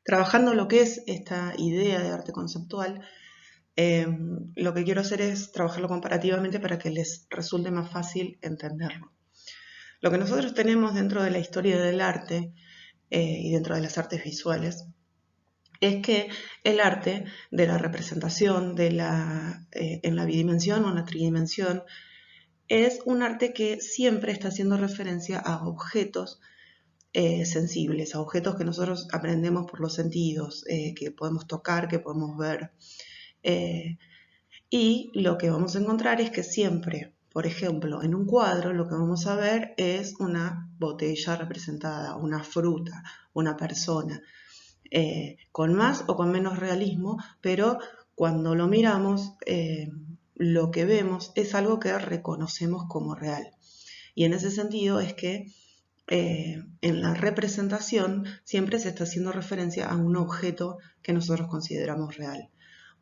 Trabajando lo que es esta idea de arte conceptual, lo que quiero hacer es trabajarlo comparativamente para que les resulte más fácil entenderlo. Lo que nosotros tenemos dentro de la historia del arte y dentro de las artes visuales es que el arte de la representación en la bidimensión o en la tridimensión es un arte que siempre está haciendo referencia a objetos sensibles, a objetos que nosotros aprendemos por los sentidos, que podemos tocar, que podemos ver. Y lo que vamos a encontrar es que siempre, por ejemplo, en un cuadro lo que vamos a ver es una botella representada, una fruta, una persona, con más o con menos realismo, pero cuando lo miramos, lo que vemos es algo que reconocemos como real. Y en ese sentido es que en la representación siempre se está haciendo referencia a un objeto que nosotros consideramos real.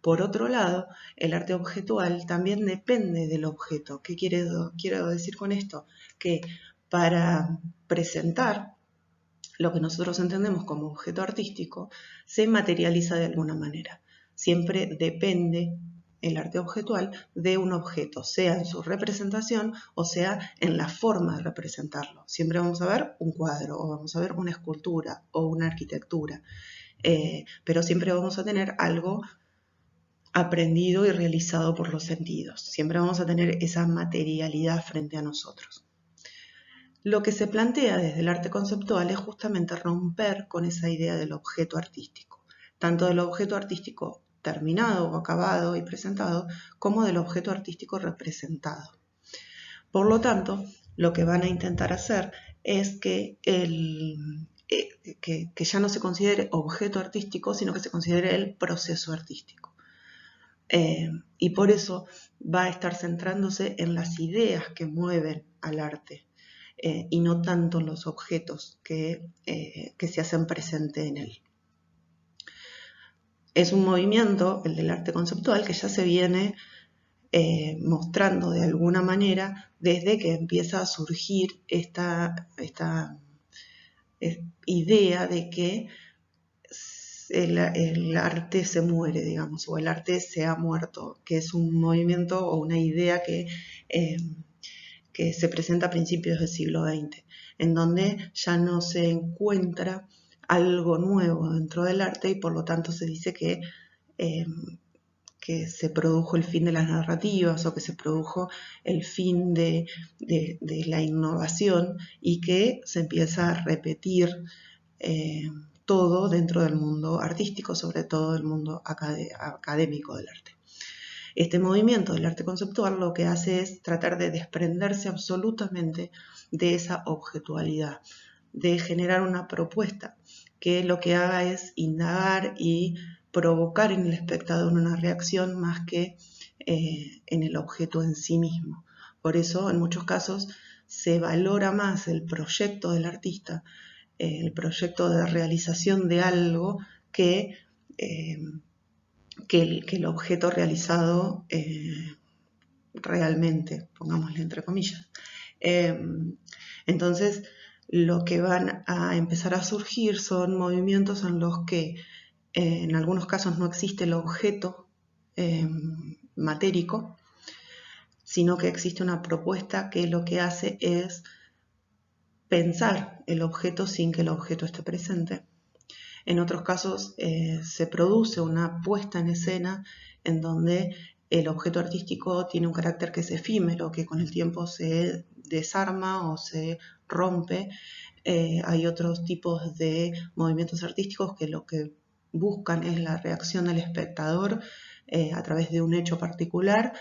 Por otro lado, el arte objetual también depende del objeto. ¿Qué quiero decir con esto? Que para presentar lo que nosotros entendemos como objeto artístico se materializa de alguna manera. Siempre depende el arte objetual de un objeto, sea en su representación o sea en la forma de representarlo. Siempre vamos a ver un cuadro o vamos a ver una escultura o una arquitectura, pero siempre vamos a tener algo aprendido y realizado por los sentidos. Siempre vamos a tener esa materialidad frente a nosotros. Lo que se plantea desde el arte conceptual es justamente romper con esa idea del objeto artístico, tanto del objeto artístico terminado o acabado y presentado, como del objeto artístico representado. Por lo tanto, lo que van a intentar hacer es que ya no se considere objeto artístico, sino que se considere el proceso artístico. Y por eso va a estar centrándose en las ideas que mueven al arte y no tanto en los objetos que se hacen presente en él. Es un movimiento, el del arte conceptual, que ya se viene mostrando de alguna manera desde que empieza a surgir esta idea de que el arte se muere, digamos, o el arte se ha muerto, que es un movimiento o una idea que se presenta a principios del siglo XX, en donde ya no se encuentra algo nuevo dentro del arte y por lo tanto se dice que se produjo el fin de las narrativas o que se produjo el fin de la innovación y que se empieza a repetir todo dentro del mundo artístico, sobre todo el mundo académico del arte. Este movimiento del arte conceptual lo que hace es tratar de desprenderse absolutamente de esa objetualidad, de generar una propuesta que lo que haga es indagar y provocar en el espectador una reacción más que en el objeto en sí mismo. Por eso, en muchos casos, se valora más el proyecto del artista, el proyecto de realización de algo que el objeto realizado realmente, pongámosle entre comillas. Entonces, lo que van a empezar a surgir son movimientos en los que en algunos casos no existe el objeto matérico, sino que existe una propuesta que lo que hace es pensar el objeto sin que el objeto esté presente. En otros casos se produce una puesta en escena en donde el objeto artístico tiene un carácter que es efímero, que con el tiempo se desarma o se rompe. Hay otros tipos de movimientos artísticos que lo que buscan es la reacción del espectador a través de un hecho particular,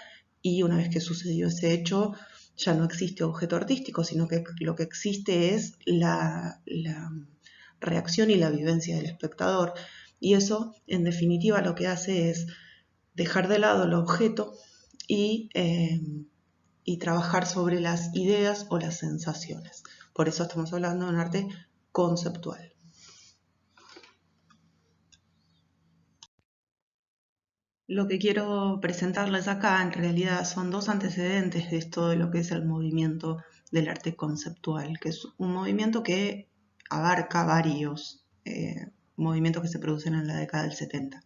y una vez que sucedió ese hecho ya no existe objeto artístico, sino que lo que existe es la reacción y la vivencia del espectador. Y eso, en definitiva, lo que hace es dejar de lado el objeto y trabajar sobre las ideas o las sensaciones. Por eso estamos hablando de un arte conceptual. Lo que quiero presentarles acá en realidad son dos antecedentes de esto de lo que es el movimiento del arte conceptual, que es un movimiento que abarca movimientos que se producen en la década del 70,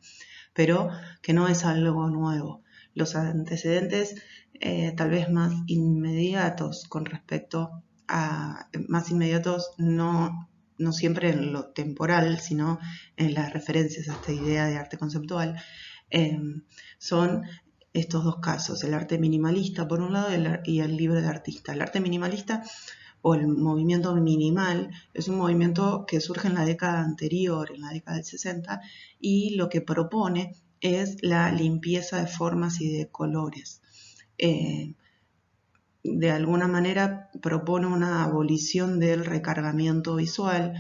pero que no es algo nuevo. Los antecedentes tal vez más inmediatos con respecto a, más inmediatos no siempre en lo temporal, sino en las referencias a esta idea de arte conceptual, son estos dos casos, el arte minimalista por un lado y el libro de artista. El arte minimalista o el movimiento minimal es un movimiento que surge en la década anterior, en la década del 60, y lo que propone es la limpieza de formas y de colores. De alguna manera propone una abolición del recargamiento visual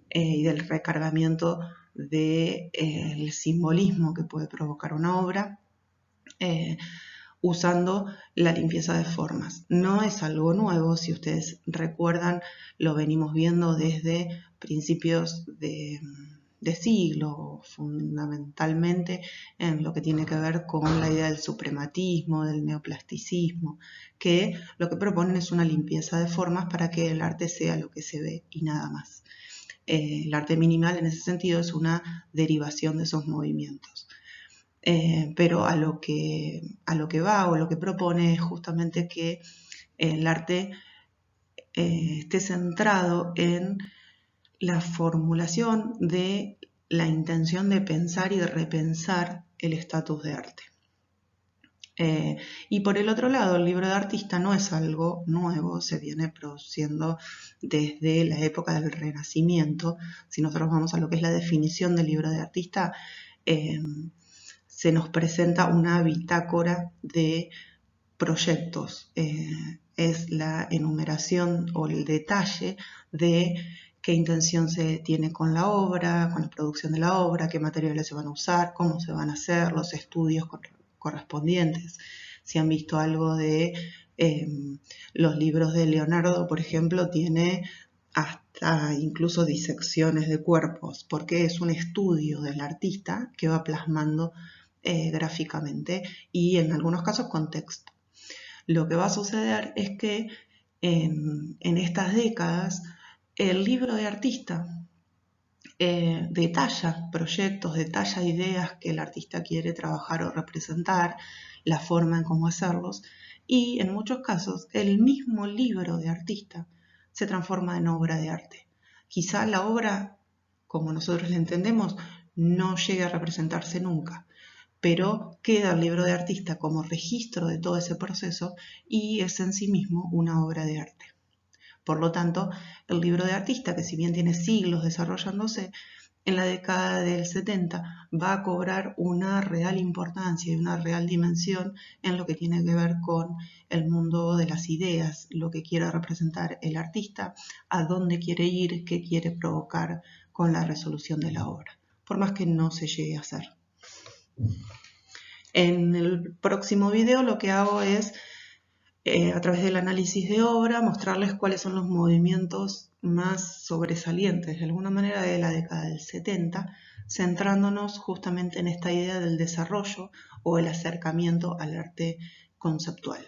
y del recargamiento del simbolismo que puede provocar una obra, usando la limpieza de formas. No es algo nuevo, si ustedes recuerdan, lo venimos viendo desde principios de siglo, fundamentalmente en lo que tiene que ver con la idea del suprematismo, del neoplasticismo, que lo que proponen es una limpieza de formas para que el arte sea lo que se ve y nada más. El arte minimal en ese sentido es una derivación de esos movimientos. Pero a lo que va o lo que propone es justamente que el arte esté centrado en la formulación de la intención de pensar y de repensar el estatus de arte. Y por el otro lado, el libro de artista no es algo nuevo, se viene produciendo desde la época del Renacimiento. Si nosotros vamos a lo que es la definición del libro de artista, se nos presenta una bitácora de proyectos. Es la enumeración o el detalle de qué intención se tiene con la obra, con la producción de la obra, qué materiales se van a usar, cómo se van a hacer, los estudios correspondientes. Si han visto algo de los libros de Leonardo, por ejemplo, tiene hasta incluso disecciones de cuerpos, porque es un estudio del artista que va plasmando gráficamente y en algunos casos con texto. Lo que va a suceder es que en estas décadas el libro de artista detalla proyectos, detalla ideas que el artista quiere trabajar o representar, la forma en cómo hacerlos, y en muchos casos el mismo libro de artista se transforma en obra de arte. Quizá la obra, como nosotros la entendemos, no llegue a representarse nunca, pero queda el libro de artista como registro de todo ese proceso y es en sí mismo una obra de arte. Por lo tanto, el libro de artista, que si bien tiene siglos desarrollándose, en la década del 70 va a cobrar una real importancia y una real dimensión en lo que tiene que ver con el mundo de las ideas, lo que quiere representar el artista, a dónde quiere ir, qué quiere provocar con la resolución de la obra, por más que no se llegue a hacer. En el próximo video lo que hago es, a través del análisis de obra, mostrarles cuáles son los movimientos más sobresalientes, de alguna manera, de la década del 70, centrándonos justamente en esta idea del desarrollo o el acercamiento al arte conceptual.